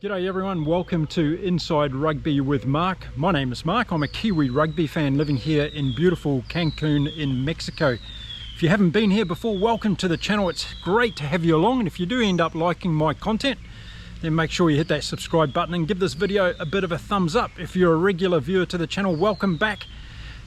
G'day everyone, welcome to Inside Rugby with Mark. My name is Mark, I'm a Kiwi rugby fan living here in beautiful Cancun in Mexico. If you haven't been here before, welcome to the channel. It's great to have you along, and if you do end up liking my content, then make sure you hit that subscribe button and give this video a bit of a thumbs up. If you're a regular viewer to the channel, welcome back.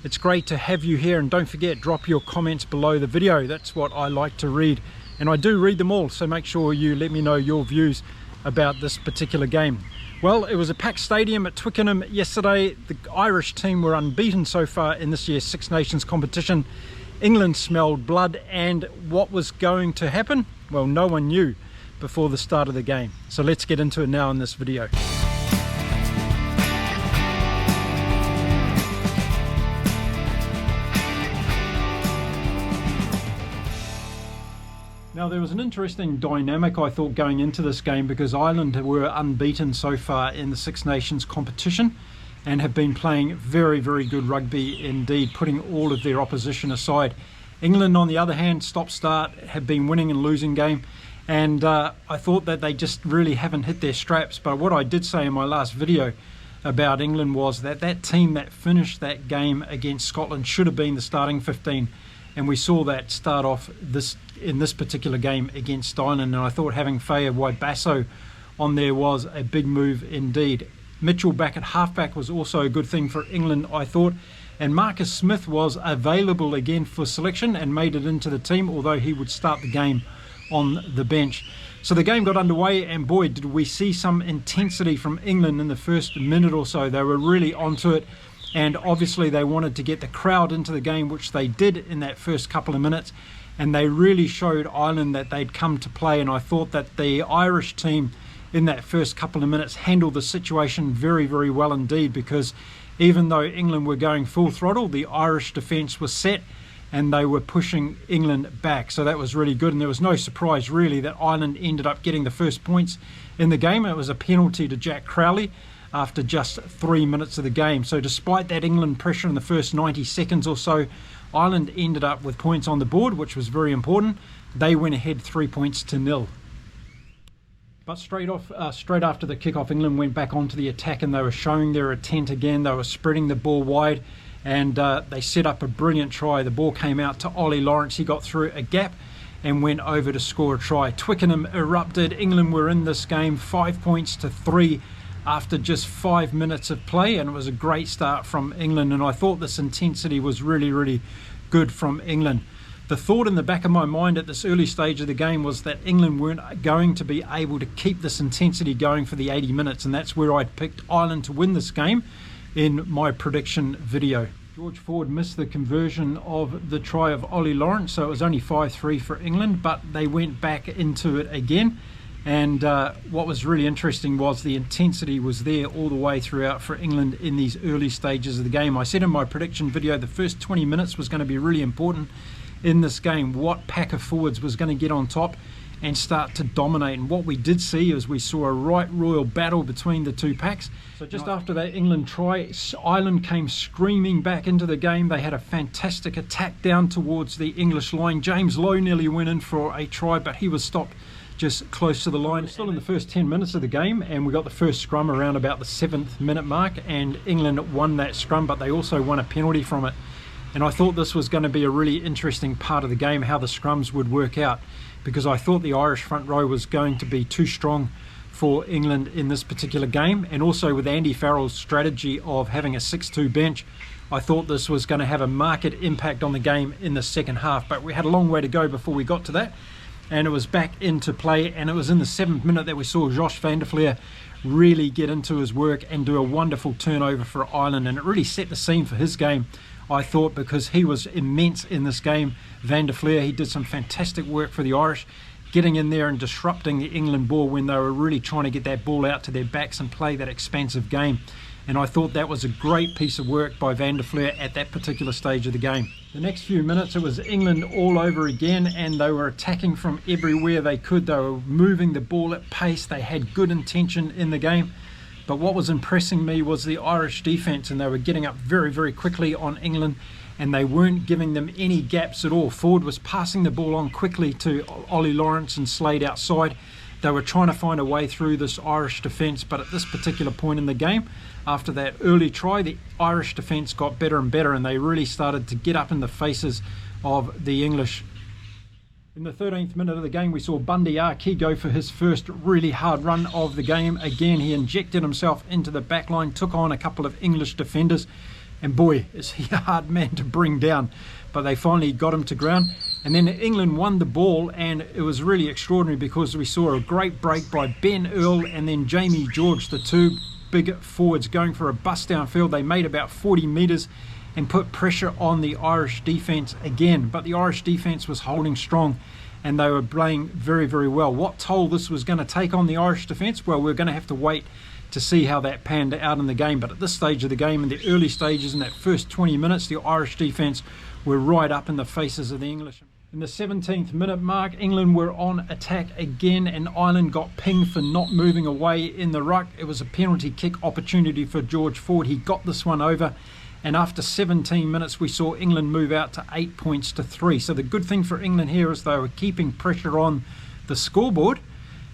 It's great to have you here, and don't forget, drop your comments below the video. That's what I like to read, and I do read them all, so make sure you let me know your views about this particular game. Well, it was a packed stadium at Twickenham yesterday. The Irish team were unbeaten so far in this year's Six Nations competition. England smelled blood, and what was going to happen? Well, no one knew before the start of the game. So let's get into it now in this video. Now, there was an interesting dynamic, I thought, going into this game, because Ireland were unbeaten so far in the Six Nations competition and have been playing very, very good rugby indeed, putting all of their opposition aside. England, on the other hand, stop-start, have been winning and losing game, and I thought that they just really haven't hit their straps. But what I did say in my last video about England was that that team that finished that game against Scotland should have been the starting 15. And we saw that start off in this particular game against Ireland, and I thought having Faya Waibasso on there was a big move indeed. Mitchell back at halfback was also a good thing for England, I thought, and Marcus Smith was available again for selection and made it into the team, although he would start the game on the bench. So the game got underway, and boy, did we see some intensity from England in the first minute or so. They were really onto it. And obviously they wanted to get the crowd into the game, which they did in that first couple of minutes. And they really showed Ireland that they'd come to play. And I thought that the Irish team in that first couple of minutes handled the situation very, very well indeed, because even though England were going full throttle, the Irish defence was set and they were pushing England back. So that was really good. And there was no surprise really that Ireland ended up getting the first points in the game. It was a penalty to Jack Crowley after just 3 minutes of the game. So despite that England pressure in the first 90 seconds or so, Ireland ended up with points on the board, which was very important. They went ahead 3-0. But straight after the kickoff, England went back onto the attack, and they were showing their intent again. They were spreading the ball wide, and they set up a brilliant try. The ball came out to Ollie Lawrence. He got through a gap and went over to score a try. Twickenham erupted. England were in this game 5-3 after just 5 minutes of play, and it was a great start from England, and I thought this intensity was really, really good from England. The thought in the back of my mind at this early stage of the game was that England weren't going to be able to keep this intensity going for the 80 minutes, and that's where I'd picked Ireland to win this game in my prediction video. George Ford missed the conversion of the try of Ollie Lawrence, so it was only 5-3 for England, but they went back into it again. And what was really interesting was the intensity was there all the way throughout for England in these early stages of the game. I said in my prediction video the first 20 minutes was going to be really important in this game. What pack of forwards was going to get on top and start to dominate? And what we did see is we saw a right royal battle between the two packs. So just after that England try, Ireland came screaming back into the game. They had a fantastic attack down towards the English line. James Lowe nearly went in for a try, but he was stopped just close to the line. Still in the first 10 minutes of the game, and we got the first scrum around about the 7th minute mark, and England won that scrum, but they also won a penalty from it. And I thought this was going to be a really interesting part of the game, how the scrums would work out, because I thought the Irish front row was going to be too strong for England in this particular game. And also with Andy Farrell's strategy of having a 6-2 bench, I thought this was going to have a marked impact on the game in the second half. But we had a long way to go before we got to that, and it was back into play, and it was in the 7th minute that we saw Josh van der Flier really get into his work and do a wonderful turnover for Ireland, and it really set the scene for his game, I thought, because he was immense in this game. Van der Flier, he did some fantastic work for the Irish, getting in there and disrupting the England ball when they were really trying to get that ball out to their backs and play that expansive game. And I thought that was a great piece of work by Van der Flier at that particular stage of the game. The next few minutes, it was England all over again, and they were attacking from everywhere they could. They were moving the ball at pace. They had good intention in the game. But what was impressing me was the Irish defence, and they were getting up very, very quickly on England, and they weren't giving them any gaps at all. Ford was passing the ball on quickly to Ollie Lawrence and Slade outside. They were trying to find a way through this Irish defence, but at this particular point in the game, after that early try, the Irish defence got better and better, and they really started to get up in the faces of the English. In the 13th minute of the game, we saw Bundy Aki go for his first really hard run of the game. Again, he injected himself into the back line, took on a couple of English defenders, and boy, is he a hard man to bring down. But they finally got him to ground. And then England won the ball, and it was really extraordinary because we saw a great break by Ben Earl and then Jamie George, the two big forwards, going for a bust downfield. They made about 40 metres and put pressure on the Irish defence again. But the Irish defence was holding strong, and they were playing very, very well. What toll this was going to take on the Irish defence? Well, we're going to have to wait to see how that panned out in the game. But at this stage of the game, in the early stages, in that first 20 minutes, the Irish defence were right up in the faces of the English. In the 17th minute mark, England were on attack again, and Ireland got pinged for not moving away in the ruck. It was a penalty kick opportunity for George Ford. He got this one over, and after 17 minutes we saw England move out to 8 points to 3. So the good thing for England here is they were keeping pressure on the scoreboard,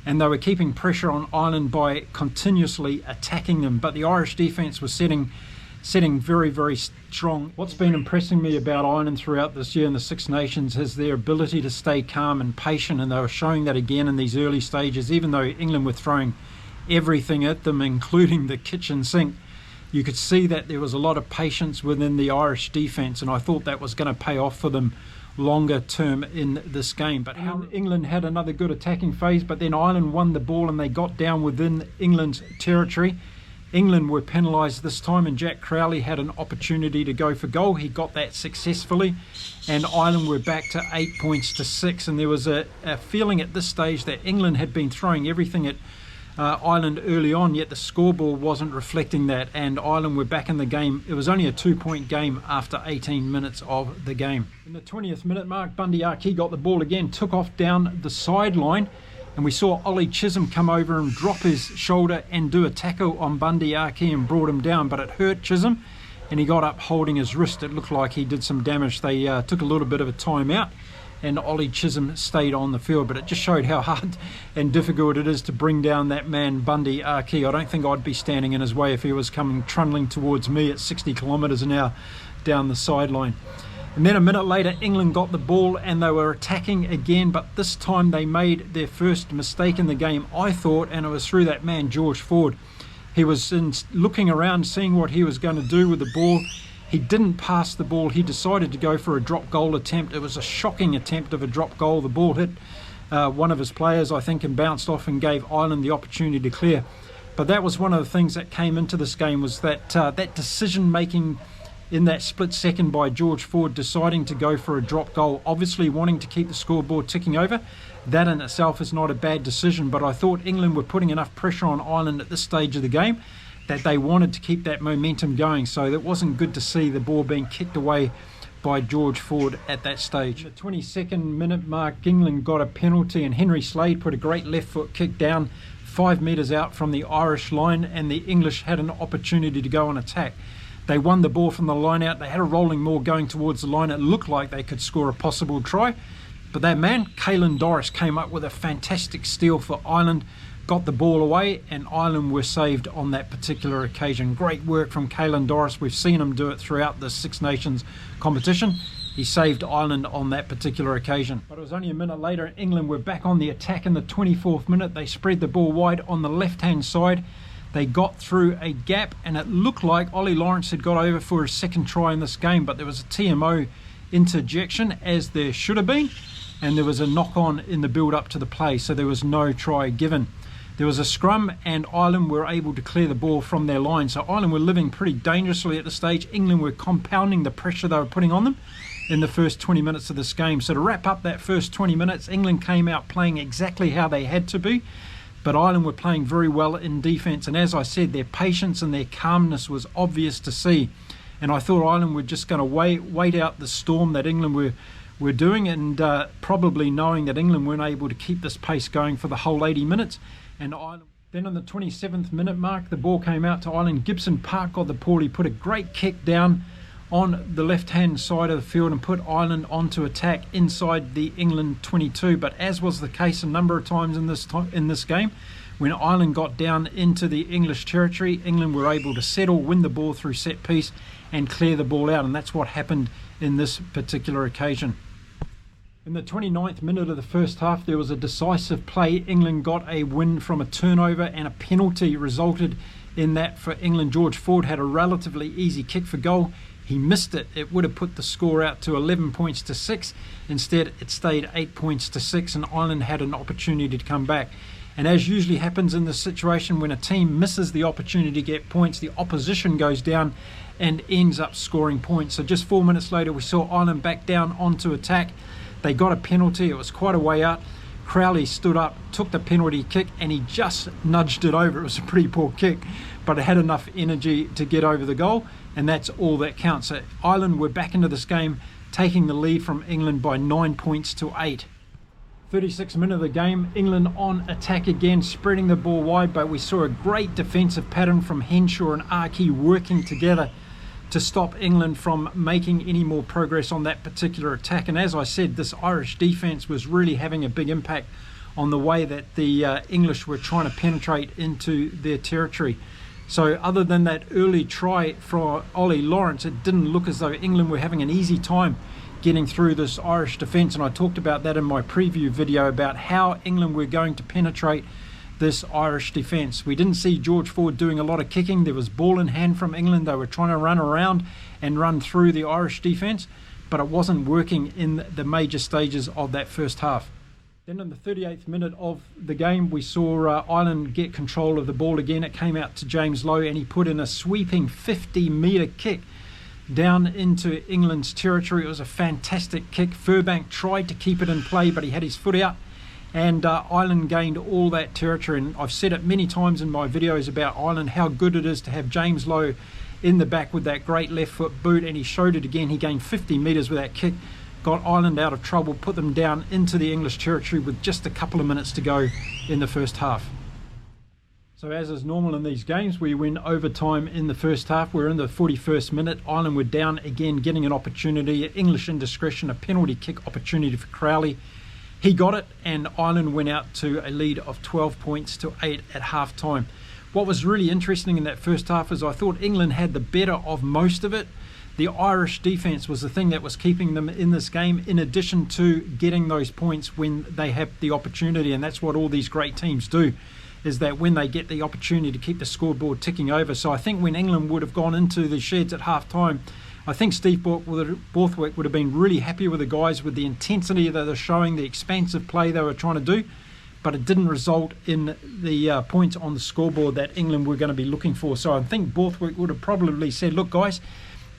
and they were keeping pressure on Ireland by continuously attacking them. But the Irish defence was setting very, very strong. What's been impressing me about Ireland throughout this year in the Six Nations is their ability to stay calm and patient, and they were showing that again in these early stages. Even though England were throwing everything at them, including the kitchen sink, you could see that there was a lot of patience within the Irish defence, and I thought that was going to pay off for them longer term in this game. But England had another good attacking phase, but then Ireland won the ball and they got down within England's territory. England were penalised this time, and Jack Crowley had an opportunity to go for goal. He got that successfully, and Ireland were back to 8 points to 6. And there was a feeling at this stage that England had been throwing everything at Ireland early on, yet the scoreboard wasn't reflecting that, and Ireland were back in the game. It was only a 2-point game after 18 minutes of the game. In the 20th minute mark, Bundy Aki got the ball again, took off down the sideline, and we saw Ollie Chisholm come over and drop his shoulder and do a tackle on Bundy Aki and brought him down, but it hurt Chisholm and he got up holding his wrist. It looked like he did some damage. They took a little bit of a time out, and Ollie Chisholm stayed on the field, but it just showed how hard and difficult it is to bring down that man Bundy Aki. I don't think I'd be standing in his way if he was coming trundling towards me at 60 kilometres an hour down the sideline. And then a minute later, England got the ball and they were attacking again, but this time they made their first mistake in the game, I thought, and it was through that man George Ford. He was looking around, seeing what he was going to do with the ball. He didn't pass the ball. He decided to go for a drop goal attempt. It was a shocking attempt of a drop goal. The ball hit one of his players, I think, and bounced off and gave Ireland the opportunity to clear. But that was one of the things that came into this game, was that that decision-making in that split second by George Ford, deciding to go for a drop goal, obviously wanting to keep the scoreboard ticking over. That in itself is not a bad decision, but I thought England were putting enough pressure on Ireland at this stage of the game that they wanted to keep that momentum going, so it wasn't good to see the ball being kicked away by George Ford at that stage. At the 22nd minute mark, England got a penalty, and Henry Slade put a great left foot kick down 5 metres out from the Irish line, and the English had an opportunity to go on attack. They won the ball from the line out. They had a rolling maul going towards the line. It looked like they could score a possible try. But that man, Caelan Doris, came up with a fantastic steal for Ireland, got the ball away, and Ireland were saved on that particular occasion. Great work from Caelan Doris. We've seen him do it throughout the Six Nations competition. He saved Ireland on that particular occasion. But it was only a minute later, England were back on the attack in the 24th minute. They spread the ball wide on the left-hand side. They got through a gap, and it looked like Ollie Lawrence had got over for his second try in this game, but there was a TMO interjection, as there should have been, and there was a knock-on in the build-up to the play, so there was no try given. There was a scrum, and Ireland were able to clear the ball from their line, so Ireland were living pretty dangerously at the stage. England were compounding the pressure they were putting on them in the first 20 minutes of this game. So to wrap up that first 20 minutes, England came out playing exactly how they had to be, but Ireland were playing very well in defence, and as I said, their patience and their calmness was obvious to see. And I thought Ireland were just going to wait out the storm that England were doing, and probably knowing that England weren't able to keep this pace going for the whole 80 minutes. And Ireland, then on the 27th minute mark, the ball came out to Ireland. Gibson Park got the ball. He put a great kick down on the left-hand side of the field and put Ireland onto attack inside the England 22. But as was the case a number of times in this game, when Ireland got down into the English territory, England were able to settle, win the ball through set piece and clear the ball out, and that's what happened in this particular occasion. In the 29th minute of the first half, there was a decisive play. England got a win from a turnover, and a penalty resulted in that for England. George Ford had a relatively easy kick for goal. He missed it. It would have put the score out to 11 points to 6. Instead, it stayed 8 points to 6, and Ireland had an opportunity to come back. And as usually happens in this situation, when a team misses the opportunity to get points, the opposition goes down and ends up scoring points. So just 4 minutes later, we saw Ireland back down onto attack. They got a penalty. It was quite a way out. Crowley stood up, took the penalty kick, and he just nudged it over. It was a pretty poor kick, but it had enough energy to get over the goal, and that's all that counts. So Ireland were back into this game, taking the lead from England by 9 points to 8. 36th minute of the game, England on attack again, spreading the ball wide, but we saw a great defensive pattern from Henshaw and Archie working together to stop England from making any more progress on that particular attack. And as I said, this Irish defence was really having a big impact on the way that the English were trying to penetrate into their territory. So other than that early try from Ollie Lawrence, it didn't look as though England were having an easy time getting through this Irish defence, and I talked about that in my preview video about how England were going to penetrate this Irish defence. We didn't see George Ford doing a lot of kicking. There was ball in hand from England. They were trying to run around and run through the Irish defence, but it wasn't working in the major stages of that first half. Then in the 38th minute of the game, we saw Ireland get control of the ball again. It came out to James Lowe, and he put in a sweeping 50-metre kick down into England's territory. It was a fantastic kick. Furbank tried to keep it in play, but he had his foot out, and Ireland gained all that territory. And I've said it many times in my videos about Ireland, how good it is to have James Lowe in the back with that great left foot boot, and he showed it again. He gained 50 metres with that kick, got Ireland out of trouble, put them down into the English territory with just a couple of minutes to go in the first half. So as is normal in these games, we win overtime in the first half. We're in the 41st minute. Ireland were down again, getting an opportunity, English indiscretion, a penalty kick opportunity for Crowley. He got it, and Ireland went out to a lead of 12 points to 8 at half time. What was really interesting in that first half is I thought England had the better of most of it. The Irish defence was the thing that was keeping them in this game, in addition to getting those points when they have the opportunity, and that's what all these great teams do, is that when they get the opportunity to keep the scoreboard ticking over. So I think when England would have gone into the sheds at half time, I think Steve Borthwick would have been really happy with the guys, with the intensity that they're showing, the expansive play they were trying to do, but it didn't result in the points on the scoreboard that England were going to be looking for. So I think Borthwick would have probably said, look guys,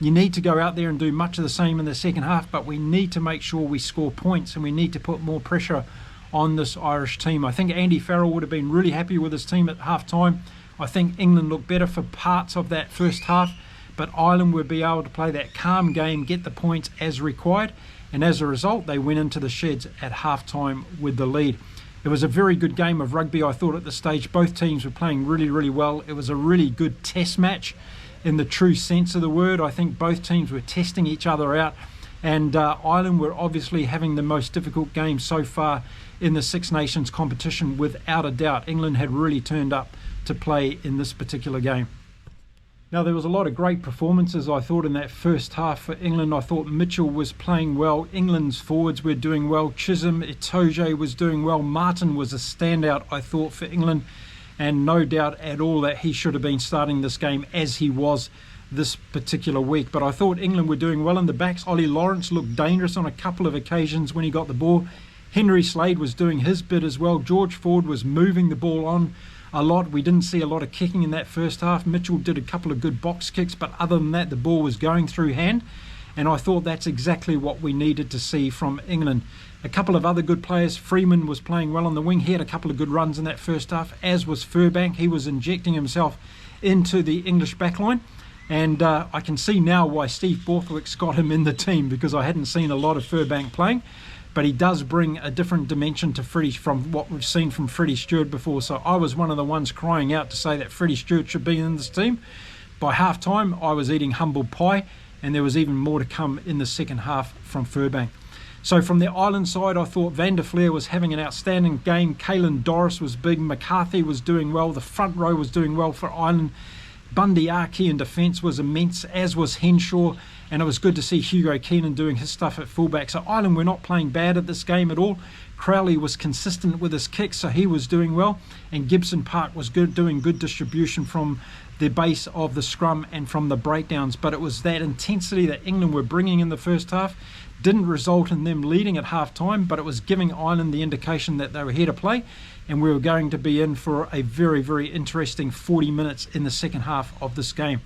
you need to go out there and do much of the same in the second half, but we need to make sure we score points, and we need to put more pressure on this Irish team. I think Andy Farrell would have been really happy with his team at half time. I think England looked better for parts of that first half, but Ireland would be able to play that calm game, get the points as required, and as a result they went into the sheds at half time with the lead. It was a very good game of rugby, I thought, at this stage. Both teams were playing really, really well. It was a really good test match in the true sense of the word. I think both teams were testing each other out, and Ireland were obviously having the most difficult game so far in the Six Nations competition, without a doubt. England had really turned up to play in this particular game. Now, there was a lot of great performances, I thought, in that first half for England. I thought Mitchell was playing well. England's forwards were doing well. Chisholm, Itoje was doing well. Martin was a standout, I thought, for England. And no doubt at all that he should have been starting this game, as he was this particular week. But I thought England were doing well in the backs. Ollie Lawrence looked dangerous on a couple of occasions when he got the ball. Henry Slade was doing his bit as well. George Ford was moving the ball on a lot. We didn't see a lot of kicking in that first half. Mitchell did a couple of good box kicks, but other than that, the ball was going through hand. And I thought that's exactly what we needed to see from England. A couple of other good players. Freeman was playing well on the wing. He had a couple of good runs in that first half, as was Furbank. He was injecting himself into the English backline. And I can see now why Steve Borthwick's got him in the team, because I hadn't seen a lot of Furbank playing. But he does bring a different dimension to Freddie from what we've seen from Freddie Stewart before. So I was one of the ones crying out to say that Freddie Stewart should be in this team. By half time, I was eating humble pie, and there was even more to come in the second half from Furbank. So from the Ireland side, I thought Van der Fleer was having an outstanding game. Caelan Doris was big. McCarthy was doing well. The front row was doing well for Ireland. Bundy Arkey in defence was immense, as was Henshaw. And it was good to see Hugo Keenan doing his stuff at fullback. So Ireland were not playing bad at this game at all. Crowley was consistent with his kicks, so he was doing well. And Gibson Park was doing good distribution from the base of the scrum and from the breakdowns. But it was that intensity that England were bringing in the first half. Didn't result in them leading at half time, but it was giving Ireland the indication that they were here to play, and we were going to be in for a very, very interesting 40 minutes in the second half of this game.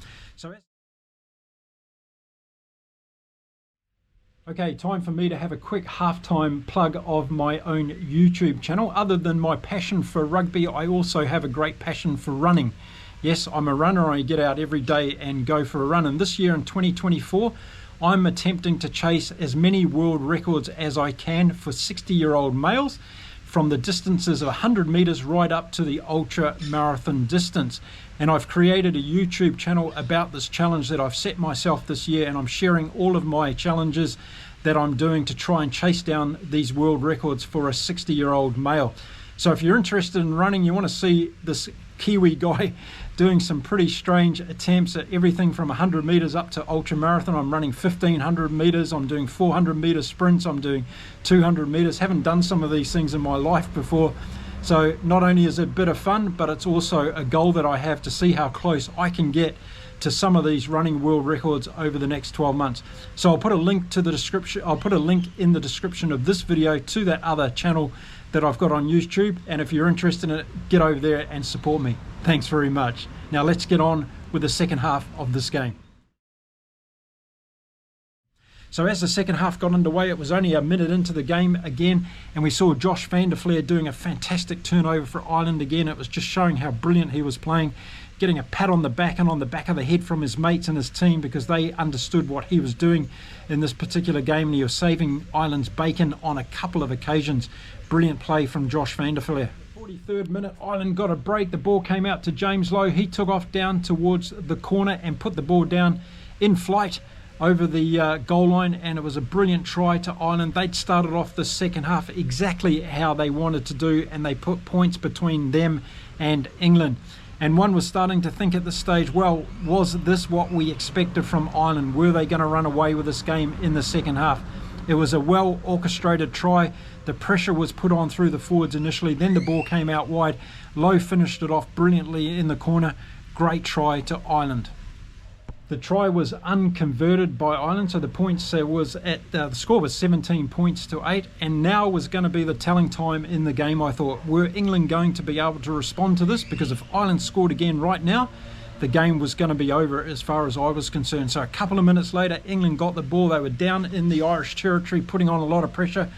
Okay, time for me to have a quick halftime plug of my own YouTube channel. Other than my passion for rugby, I also have a great passion for running. Yes, I'm a runner. I get out every day and go for a run, and this year in 2024, I'm attempting to chase as many world records as I can for 60-year-old males from the distances of 100 meters right up to the ultra marathon distance. And I've created a YouTube channel about this challenge that I've set myself this year, and I'm sharing all of my challenges that I'm doing to try and chase down these world records for a 60-year-old male. So if you're interested in running, you want to see this Kiwi guy doing some pretty strange attempts at everything from 100 meters up to ultra marathon. I'm running 1500 meters, I'm doing 400 meter sprints, I'm doing 200 meters. Haven't done some of these things in my life before. So not only is it a bit of fun, but it's also a goal that I have to see how close I can get to some of these running world records over the next 12 months. So I'll put a link to the description. I'll put a link in the description of this video to that other channel that I've got on YouTube, and if you're interested in it, get over there and support me. Thanks very much. Now let's get on with the second half of this game. So as the second half got underway, it was only a minute into the game again, and we saw Josh Van der Fleer doing a fantastic turnover for Ireland again. It was just showing how brilliant he was playing, getting a pat on the back and on the back of the head from his mates and his team, because they understood what he was doing in this particular game, and he was saving Ireland's bacon on a couple of occasions. Brilliant play from Josh Van der Fleer. 43rd minute, Ireland got a break. The ball came out to James Lowe. He took off down towards the corner and put the ball down in flight over the goal line, and it was a brilliant try to Ireland. They'd started off the second half exactly how they wanted to do, and they put points between them and England. And one was starting to think at this stage, well, was this what we expected from Ireland? Were they going to run away with this game in the second half? It was a well orchestrated try. The pressure was put on through the forwards initially, then the ball came out wide. Lowe finished it off brilliantly in the corner. Great try to Ireland. The try was unconverted by Ireland, so the points the score was 17 points to 8, and now was going to be the telling time in the game. I thought, were England going to be able to respond to this? Because if Ireland scored again right now, the game was going to be over as far as I was concerned. So a couple of minutes later, England got the ball. They were down in the Irish territory, putting on a lot of pressure.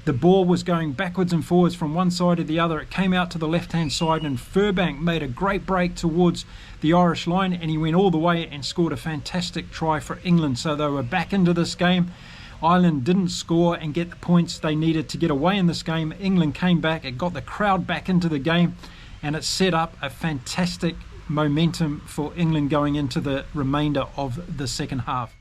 The ball was going backwards and forwards from one side to the other. It came out to the left-hand side, and Furbank made a great break towards the Irish line, and he went all the way and scored a fantastic try for England. So they were back into this game. Ireland didn't score and get the points they needed to get away in this game. England came back. It got the crowd back into the game, and it set up a fantastic momentum for England going into the remainder of the second half.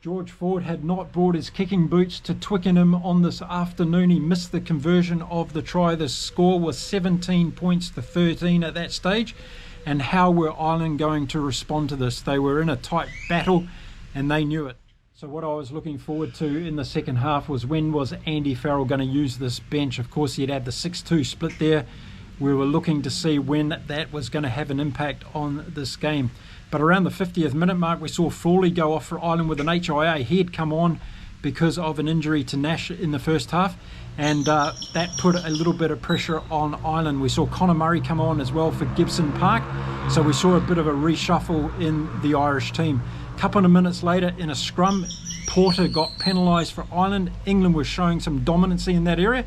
George Ford had not brought his kicking boots to Twickenham on this afternoon. He missed the conversion of the try. The score was 17 points to 13 at that stage. And how were Ireland going to respond to this? They were in a tight battle, and they knew it. So what I was looking forward to in the second half was, when was Andy Farrell going to use this bench? Of course, he'd had the 6-2 split there. We were looking to see when that was going to have an impact on this game. But around the 50th minute mark, we saw Frawley go off for Ireland with an HIA. He had come on because of an injury to Nash in the first half, and that put a little bit of pressure on Ireland. We saw Conor Murray come on as well for Gibson Park, so we saw a bit of a reshuffle in the Irish team. A couple of minutes later, in a scrum, Porter got penalised for Ireland. England was showing some dominancy in that area,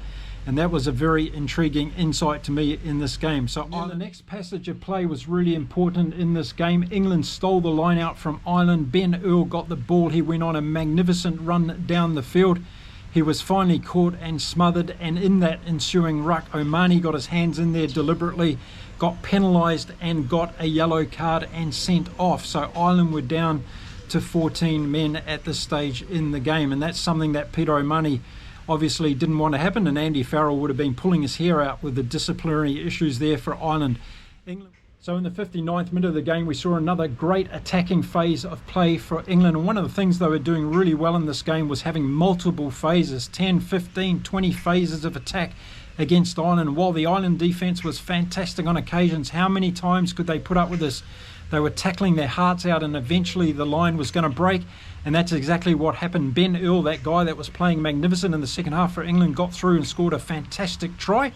and that was a very intriguing insight to me in this game. So the next passage of play was really important in this game. England stole the line out from Ireland. Ben Earl got the ball. He went on a magnificent run down the field. He was finally caught and smothered, and in that ensuing ruck, O'Mahony got his hands in there deliberately, got penalised and got a yellow card and sent off. So Ireland were down to 14 men at this stage in the game, and that's something that Peter O'Mahony obviously didn't want to happen, and Andy Farrell would have been pulling his hair out with the disciplinary issues there for Ireland. So in the 59th minute of the game, we saw another great attacking phase of play for England, and one of the things they were doing really well in this game was having multiple phases, 10, 15, 20 phases of attack against Ireland. While the Ireland defence was fantastic on occasions, how many times could they put up with this? They were tackling their hearts out, and eventually the line was going to break, and that's exactly what happened. Ben Earl, that guy that was playing magnificent in the second half for England, got through and scored a fantastic try.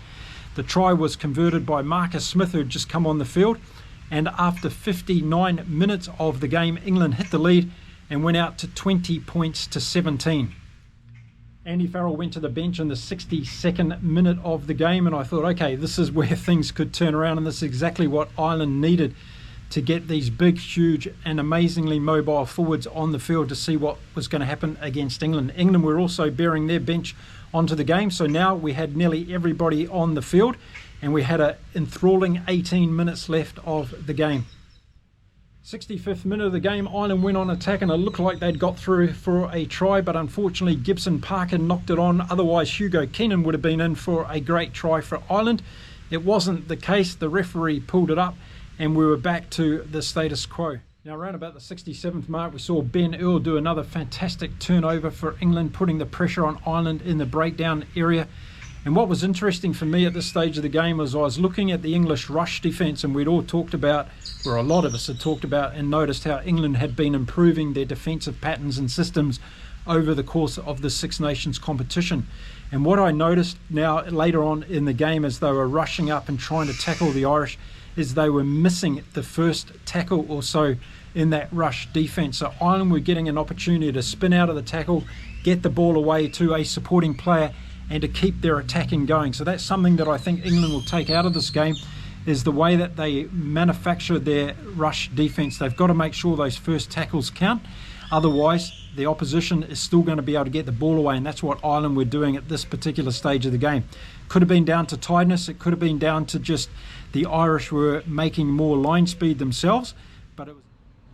The try was converted by Marcus Smith, who had just come on the field, and after 59 minutes of the game, England hit the lead and went out to 20 points to 17. Andy Farrell went to the bench in the 62nd minute of the game, and I thought, okay, this is where things could turn around, and this is exactly what Ireland needed to get these big, huge and amazingly mobile forwards on the field to see what was going to happen against England. England were also bearing their bench onto the game, so now we had nearly everybody on the field, and we had an enthralling 18 minutes left of the game. 65th minute of the game, Ireland went on attack, and it looked like they'd got through for a try, but unfortunately Gibson Parker knocked it on. Otherwise Hugo Keenan would have been in for a great try for Ireland. It wasn't the case. The referee pulled it up, and we were back to the status quo. Now around about the 67th mark, we saw Ben Earl do another fantastic turnover for England, putting the pressure on Ireland in the breakdown area. And what was interesting for me at this stage of the game was I was looking at the English rush defence, and we'd all talked about, or a lot of us had talked about and noticed how England had been improving their defensive patterns and systems over the course of the Six Nations competition. And what I noticed now later on in the game as they were rushing up and trying to tackle the Irish is they were missing the first tackle or so in that rush defence. So Ireland were getting an opportunity to spin out of the tackle, get the ball away to a supporting player, and to keep their attacking going. So that's something that I think England will take out of this game, is the way that they manufacture their rush defence. They've got to make sure those first tackles count. Otherwise, the opposition is still going to be able to get the ball away, and that's what Ireland were doing at this particular stage of the game. Could have been down to tiredness. It could have been down to just the Irish were making more line speed themselves. But it was,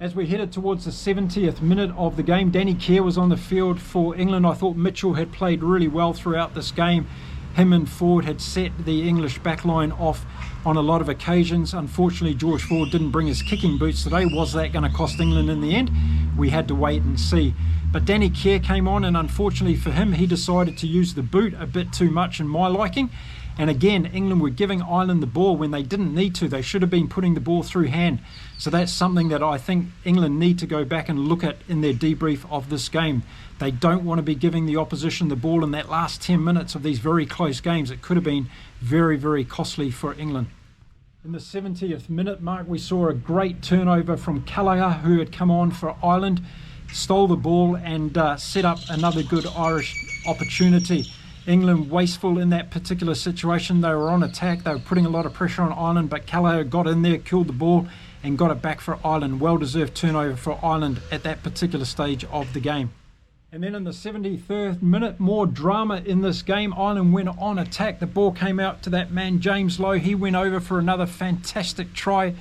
as we headed towards the 70th minute of the game, Danny Kerr was on the field for England. I thought Mitchell had played really well throughout this game. Him and Ford had set the English backline off on a lot of occasions. Unfortunately, George Ford didn't bring his kicking boots today. Was that going to cost England in the end? We had to wait and see. But Danny Kerr came on, and unfortunately for him, he decided to use the boot a bit too much in my liking. And again, England were giving Ireland the ball when they didn't need to. They should have been putting the ball through hand. So that's something that I think England need to go back and look at in their debrief of this game. They don't want to be giving the opposition the ball in that last 10 minutes of these very close games. It could have been very, very costly for England. In the 70th minute mark, we saw a great turnover from Gallagher, who had come on for Ireland, stole the ball and set up another good Irish opportunity. England wasteful in that particular situation. They were on attack. They were putting a lot of pressure on Ireland, but Gallagher got in there, killed the ball and got it back for Ireland. Well-deserved turnover for Ireland at that particular stage of the game. And then in the 73rd minute, more drama in this game. Ireland went on attack. The ball came out to that man, James Lowe. He went over for another fantastic try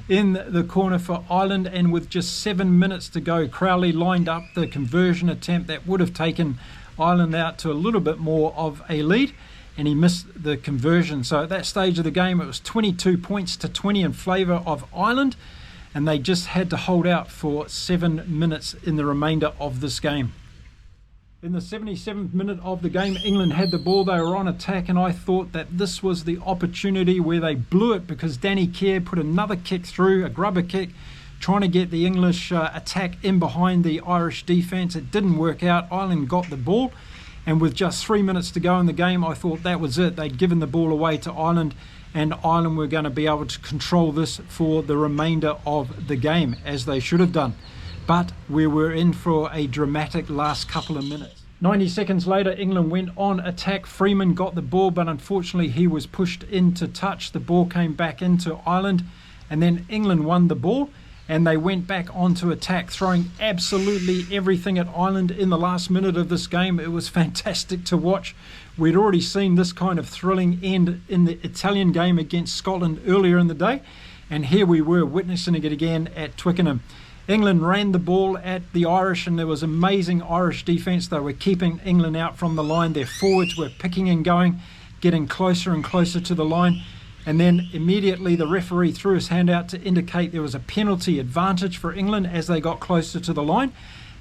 in the corner for Ireland. And with just 7 minutes to go, Crowley lined up the conversion attempt that would have taken Ireland out to a little bit more of a lead, and he missed the conversion. So at that stage of the game, it was 22 points to 20 in favour of Ireland, and they just had to hold out for 7 minutes in the remainder of this game. In the 77th minute of the game, England had the ball. They were on attack, and I thought that this was the opportunity where they blew it, because Danny Kerr put another kick through, a grubber kick, trying to get the English attack in behind the Irish defence. It didn't work out. Ireland got the ball, and with just 3 minutes to go in the game, I thought that was it. They'd given the ball away to Ireland, and Ireland were going to be able to control this for the remainder of the game, as they should have done. But we were in for a dramatic last couple of minutes. 90 seconds later, England went on attack. Freeman got the ball, but unfortunately he was pushed into touch. The ball came back into Ireland, and then England won the ball, and they went back onto attack, throwing absolutely everything at Ireland in the last minute of this game. It was fantastic to watch. We'd already seen this kind of thrilling end in the Italian game against Scotland earlier in the day, and here we were witnessing it again at Twickenham. England ran the ball at the Irish, and there was amazing Irish defence. They were keeping England out from the line. Their forwards were picking and going, getting closer and closer to the line. And then immediately the referee threw his hand out to indicate there was a penalty advantage for England as they got closer to the line.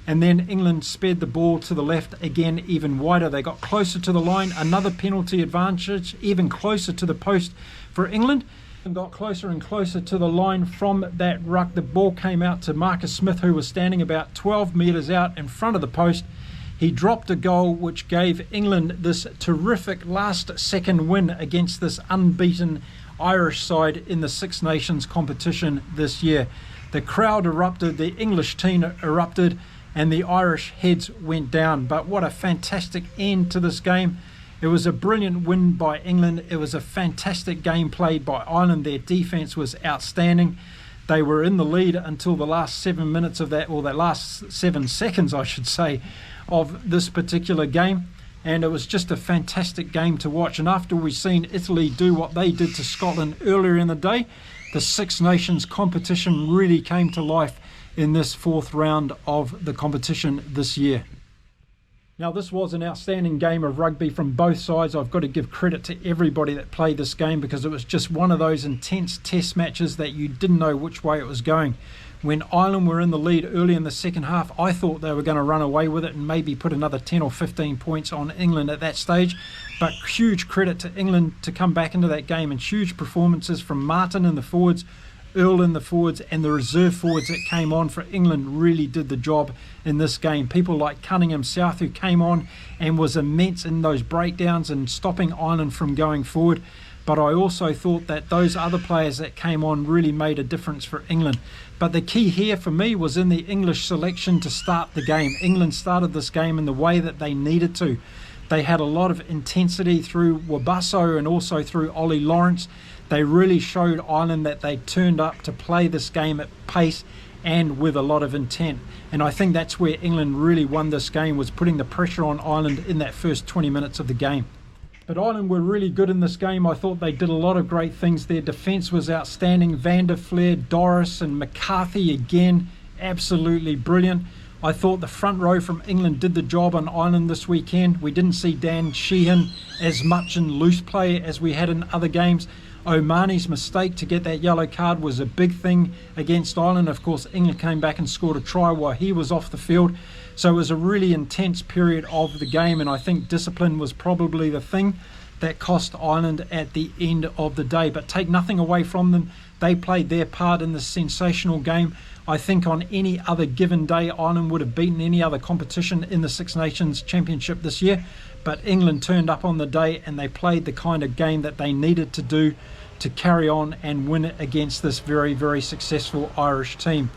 And then England sped the ball to the left again, even wider. They got closer to the line, another penalty advantage, even closer to the post for England. And got closer and closer to the line from that ruck. The ball came out to Marcus Smith, who was standing about 12 metres out in front of the post. He dropped a goal which gave England this terrific last-second win against this unbeaten Irish side in the Six Nations competition this year. The crowd erupted, the English team erupted, and the Irish heads went down. But what a fantastic end to this game. It was a brilliant win by England. It was a fantastic game played by Ireland. Their defence was outstanding. They were in the lead until the last 7 minutes of that, or the last 7 seconds, I should say, of this particular game. And it was just a fantastic game to watch. And after we've seen Italy do what they did to Scotland earlier in the day, the Six Nations competition really came to life in this fourth round of the competition this year. Now, this was an outstanding game of rugby from both sides. I've got to give credit to everybody that played this game, because it was just one of those intense test matches that you didn't know which way it was going. When Ireland were in the lead early in the second half, I thought they were going to run away with it and maybe put another 10 or 15 points on England at that stage. But huge credit to England to come back into that game, and huge performances from Martin in the forwards, Earl in the forwards, and the reserve forwards that came on for England really did the job in this game. People like Cunningham South, who came on and was immense in those breakdowns and stopping Ireland from going forward. But I also thought that those other players that came on really made a difference for England. But the key here for me was in the English selection to start the game. England started this game in the way that they needed to. They had a lot of intensity through Wabasso and also through Ollie Lawrence. They really showed Ireland that they turned up to play this game at pace and with a lot of intent. And I think that's where England really won this game, was putting the pressure on Ireland in that first 20 minutes of the game. But Ireland were really good in this game. I thought they did a lot of great things. Their defence was outstanding. Van der Flair, Doris and McCarthy again, absolutely brilliant. I thought the front row from England did the job on Ireland this weekend. We didn't see Dan Sheehan as much in loose play as we had in other games. O'Mahony's mistake to get that yellow card was a big thing against Ireland. Of course, England came back and scored a try while he was off the field. So it was a really intense period of the game, and I think discipline was probably the thing that cost Ireland at the end of the day. But take nothing away from them. They played their part in this sensational game. I think on any other given day, Ireland would have beaten any other competition in the Six Nations Championship this year. But England turned up on the day, and they played the kind of game that they needed to do to carry on and win against this very, very successful Irish team.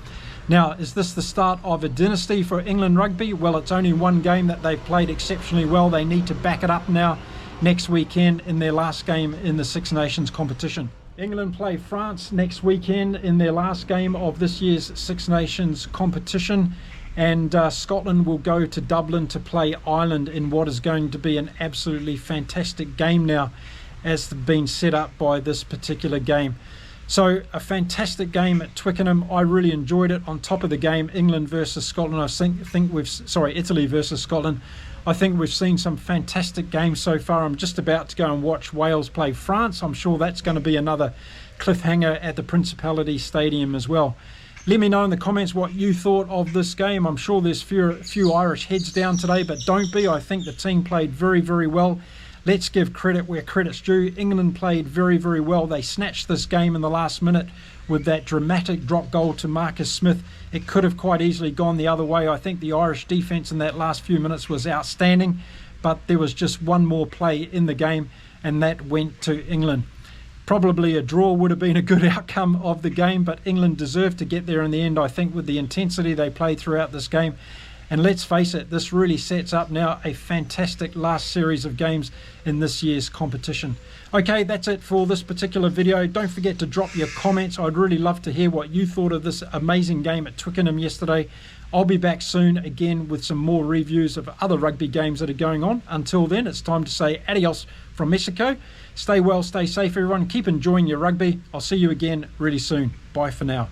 Now, is this the start of a dynasty for England rugby? Well, it's only one game that they've played exceptionally well. They need to back it up now next weekend in their last game in the Six Nations competition. England play France next weekend in their last game of this year's Six Nations competition, and Scotland will go to Dublin to play Ireland in what is going to be an absolutely fantastic game now, as been set up by this particular game. So a fantastic game at Twickenham. I really enjoyed it. On top of the game, England versus Scotland, Italy versus Scotland. I think we've seen some fantastic games so far. I'm just about to go and watch Wales play France. I'm sure that's going to be another cliffhanger at the Principality Stadium as well. Let me know in the comments what you thought of this game. I'm sure there's few Irish heads down today, but don't be. I think the team played very, very well. Let's give credit where credit's due. England played very, very well. They snatched this game in the last minute with that dramatic drop goal to Marcus Smith. It could have quite easily gone the other way. I think the Irish defence in that last few minutes was outstanding, but there was just one more play in the game, and that went to England. Probably a draw would have been a good outcome of the game, but England deserved to get there in the end, I think, with the intensity they played throughout this game. And let's face it, this really sets up now a fantastic last series of games in this year's competition. Okay, that's it for this particular video. Don't forget to drop your comments. I'd really love to hear what you thought of this amazing game at Twickenham yesterday. I'll be back soon again with some more reviews of other rugby games that are going on. Until then, it's time to say adios from Mexico. Stay well, stay safe, everyone. Keep enjoying your rugby. I'll see you again really soon. Bye for now.